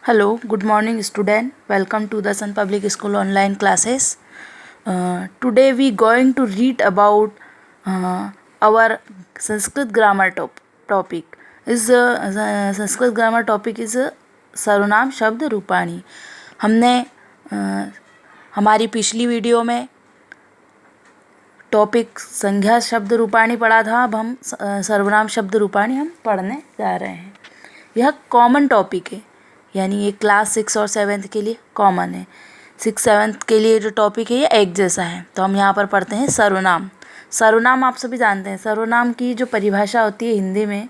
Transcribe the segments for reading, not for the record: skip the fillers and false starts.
Hello, good morning student. Welcome to the Sun Public School online classes. Today we going to read about our Sanskrit grammar topic. Is Sanskrit grammar topic is सर्वनाम शब्द रूपाणी. हमने हमारी पिछली video में topic संज्ञा शब्द रूपाणी पढ़ा था. अब हम सर्वनाम शब्द रूपाणी हम पढ़ने जा रहे हैं. यह कॉमन टॉपिक है, यानी ये क्लास 6 और 7 के लिए कॉमन है. 6-7 के लिए जो टॉपिक है ये एक जैसा है. तो हम यहाँ पर पढ़ते हैं सर्वनाम. सर्वनाम आप सभी जानते हैं. सर्वनाम की जो परिभाषा होती है हिंदी में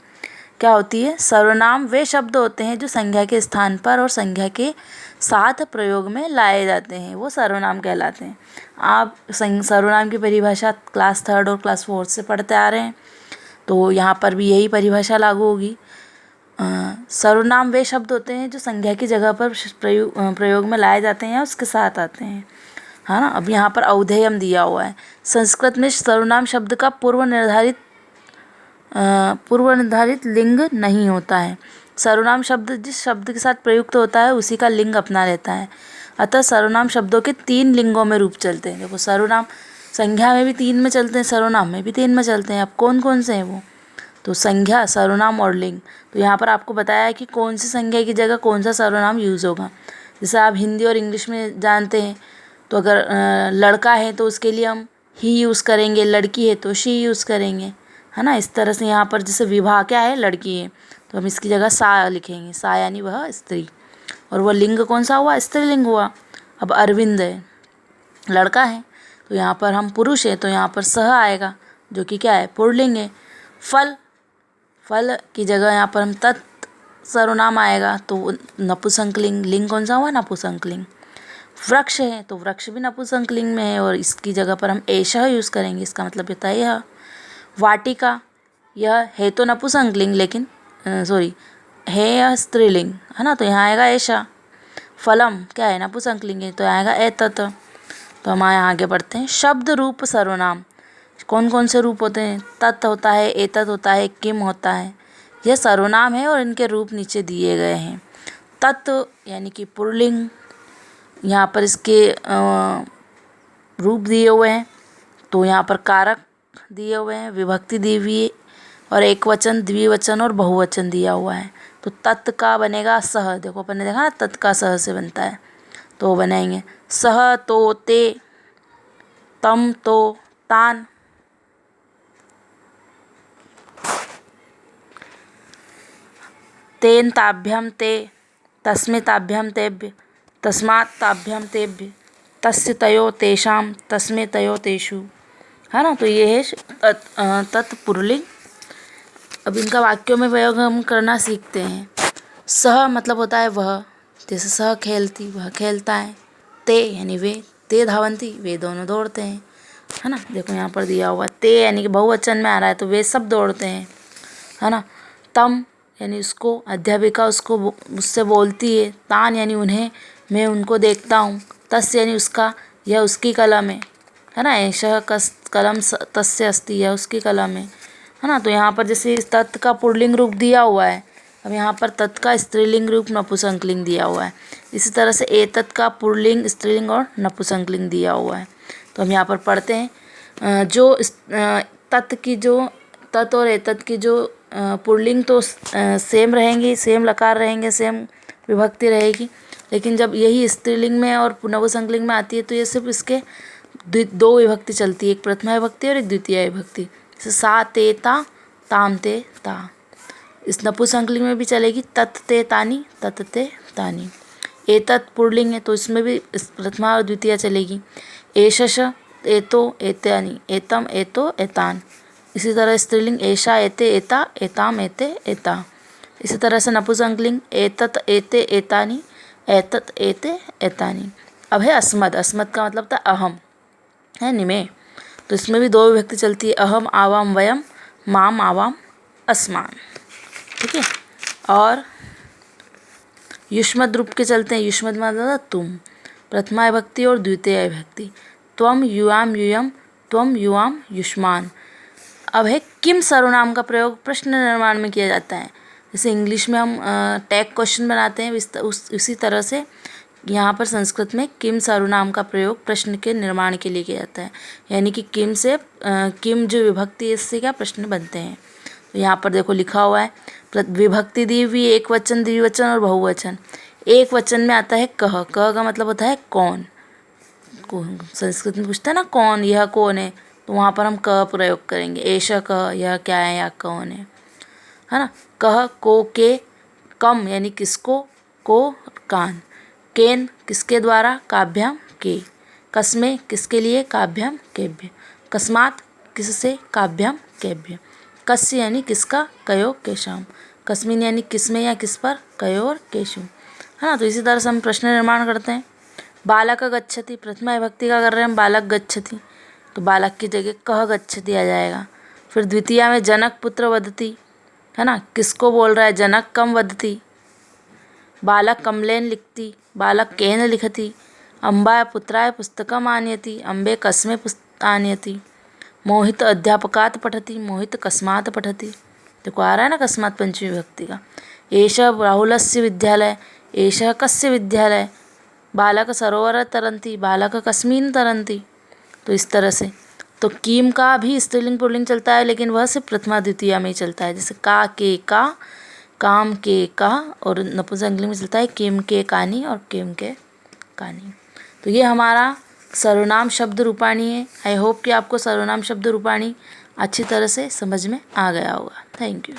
क्या होती है? सर्वनाम वे शब्द होते हैं जो संज्ञा के स्थान पर और संज्ञा के साथ प्रयोग में लाए जाते हैं, वो सर्वनाम कहलाते हैं. आप सर्वनाम की परिभाषा क्लास 3 और क्लास 4 से पढ़ते आ रहे हैं, तो यहाँ पर भी यही परिभाषा लागू होगी. सर्वनाम वे शब्द होते हैं जो संज्ञा की जगह पर प्रयोग में लाए जाते हैं या उसके साथ आते हैं, है ना. अब यहाँ पर अवधेयम दिया हुआ है. संस्कृत में सर्वनाम शब्द का पूर्व निर्धारित लिंग नहीं होता है. सर्वनाम शब्द जिस शब्द के साथ प्रयुक्त होता है उसी का लिंग अपना लेता है. अतः सर्वनाम शब्दों के 3 लिंगों में रूप चलते हैं. देखो, सर्वनाम संज्ञा में भी 3 में चलते हैं, सर्वनाम में भी 3 में चलते हैं. अब कौन कौन से हैं वो? तो संज्ञा, सर्वनाम और लिंग. तो यहाँ पर आपको बताया है कि कौन सी संज्ञा की जगह कौन सा सर्वनाम यूज़ होगा. जैसे आप हिंदी और इंग्लिश में जानते हैं, तो अगर लड़का है तो उसके लिए हम ही यूज़ करेंगे, लड़की है तो शी यूज़ करेंगे, है ना. इस तरह से यहाँ पर जैसे विवाह क्या है, लड़की है, तो हम इसकी जगह सा लिखेंगे. सा यानी वह स्त्री. और वह लिंग कौन सा हुआ? स्त्रीलिंग हुआ. अब अरविंद है, लड़का है, तो यहाँ पर हम पुरुष है, तो यहाँ पर सह आएगा जो कि क्या है? पुल्लिंग है. फल की जगह यहाँ पर हम तत् सर्वनाम आएगा, तो नपुंसकलिंग. लिंग कौन सा हुआ? नपुंसकलिंग. वृक्ष है, तो वृक्ष भी नपुंसकलिंग में है और इसकी जगह पर हम एषः यूज़ करेंगे. इसका मतलब होता है यह. वाटिका, यह है तो नपुंसकलिंग लेकिन है यह स्त्रीलिंग, है ना, तो यहाँ आएगा एषा. फलम क्या है? नपुंसकलिंग है, तो आएगा एतत्. तो हम आगे बढ़ते हैं. शब्द रूप सर्वनाम कौन कौन से रूप होते हैं? तत् होता है, एतत् होता है, किम होता है. यह सर्वनाम है और इनके रूप नीचे दिए गए हैं. तत् यानी कि पुल्लिंग, यहाँ पर इसके रूप दिए हुए हैं. तो यहाँ पर कारक दिए हुए हैं, विभक्ति दी हुई है, और एक वचन, द्विवचन और बहुवचन दिया हुआ है. तो तत् का बनेगा सह. देखो, अपन ने देखा ना, तत् का सह से बनता है, तो बनाएंगे सह तो ते, तम तो तान, तेन ताभ्याम ते, तस्मिताभ्याम तेभ्य, तस्मात् ताभ्याम तेभ्य, तस्य तयो तेषाम, तस्मे तयो तेषु, है ना. तो ये है तत्पुरुलिंग. अब इनका वाक्यों में प्रयोग हम करना सीखते हैं. सह मतलब होता है वह, जैसे सह खेलती, वह खेलता है. ते यानी वे, ते धावंती, वे दोनों दौड़ते हैं, है ना. देखो यहाँ पर दिया हुआ ते यानी कि बहुवचन में आ रहा है, तो वे सब दौड़ते हैं, है ना. तम यानी उसको, अध्यापिका उसको मुझसे बोलती है. तान यानी उन्हें, मैं उनको देखता हूँ. तस् यानी उसका, यह उसकी कलम है ना. ऐशः कलम तस्य अस्ति, यह उसकी कलम है ना. तो यहाँ पर जैसे इस तत् का पुल्लिंग रूप दिया हुआ है, अब यहाँ पर तत् का स्त्रीलिंग रूप नपुंसकलिंग दिया हुआ है. इसी तरह से एतत् का पुल्लिंग, स्त्रीलिंग और नपुंसकलिंग दिया हुआ है. तो हम यहाँ पर पढ़ते हैं. जो तत् की जो, तत् और एतत् की जो पुल्लिंग तो सेम रहेंगी, सेम लकार रहेंगे, सेम विभक्ति रहेगी. लेकिन जब यही स्त्रीलिंग में और नपुंसकलिंग में आती है तो ये सिर्फ इसके 2 विभक्ति चलती है, एक प्रथमा विभक्ति और एक द्वितीय विभक्ति. जैसे सा ते ता, ताम ते ता. इस नपुंसकलिंग में भी चलेगी तत् ते तानी, तत् ते तानी. एतत् पुल्लिंग है, तो इसमें भी प्रथमा और द्वितीय चलेगी. एषश, एतो एतानी, एतम एतो एतान. इसी तरह स्त्रीलिंग एषा एते एता, एताम एते एता. इसी तरह से नपुंसकलिंग एतत् एते एतानी, एतत् एते एतानी. अब है अस्मद. अस्मद का मतलब था अहम, है निमे. तो इसमें भी 2 विभक्ति चलती है, अहम आवाम वयम, माम आवाम अस्मान. ठीक है. और युष्मद रूप के चलते हैं. युष्मद मतलब तुम, प्रथमा विभक्ति और द्वितीय विभक्ति. त्वम युआम यूयम, त्वम युआम युष्मान. अब है किम सर्वनाम का प्रयोग प्रश्न निर्माण में किया जाता है. जैसे इंग्लिश में हम टैग क्वेश्चन बनाते हैं उसी तरह से यहाँ पर संस्कृत में किम सर्वनाम का प्रयोग प्रश्न के निर्माण के लिए किया जाता है। यानी कि किम से किम जो विभक्ति है इससे क्या प्रश्न बनते हैं। तो यहाँ पर देखो लिखा हुआ है विभक्ति दी हुई एक वचन, द्विवचन और बहुवचन। एक वचन में आता है कह का मतलब होता है कौन। संस्कृत में पूछता है ना कौन, यह कौन है, तो वहाँ पर हम क प्रयोग करेंगे। ऐशा कह, यह क्या है या कौन है ना। कह को के कम यानी किसको, को कान। केन किसके द्वारा, काभ्याम के। कस्मे किसके लिए, काभ्याम केभ्य। कस्मात किससे, काभ्याम केभ्य। कस्य यानी किसका, कयो केशाम। कस्मिन यानी किसमें या किस पर, कयोर केशु, है ना। तो इसी तरह से हम प्रश्न निर्माण करते हैं। बालक गच्छति, प्रथमा विभक्ति का कर रहे हैं हम, बालक गच्छति, तो बालक की जगह कह गच्छति आ जाएगा। फिर द्वितीया में जनक पुत्र वदति, है ना, किसको बोल रहा है, जनक कम वदति। बालक कमलेन लिखती, बालक केन लिखति। अम्बाय पुत्राय पुस्तकम आनयति, अम्बे कस्मे आनयति। मोहित अध्यापकात् पठति, मोहित कस्मात् पठति। देखो आ रहा है ना कस्मात् पंचमी विभक्ति का। एषः राहुलस्य विद्यालय, एषः कस्य विद्यालय। बालक सरोवर तरन्ति, बालक कस्मिन् तरन्ति। तो इस तरह से तो किम का भी स्त्रीलिंग पुल्लिंग चलता है, लेकिन वह सिर्फ प्रथमा द्वितीया में ही चलता है। जैसे का के का, काम के का, और नपुंसकलिंग में चलता है किम के कानी और किम के कानी। तो ये हमारा सर्वनाम शब्द रूपाणी है। आई होप कि आपको सर्वनाम शब्द रूपाणी अच्छी तरह से समझ में आ गया होगा। Thank you.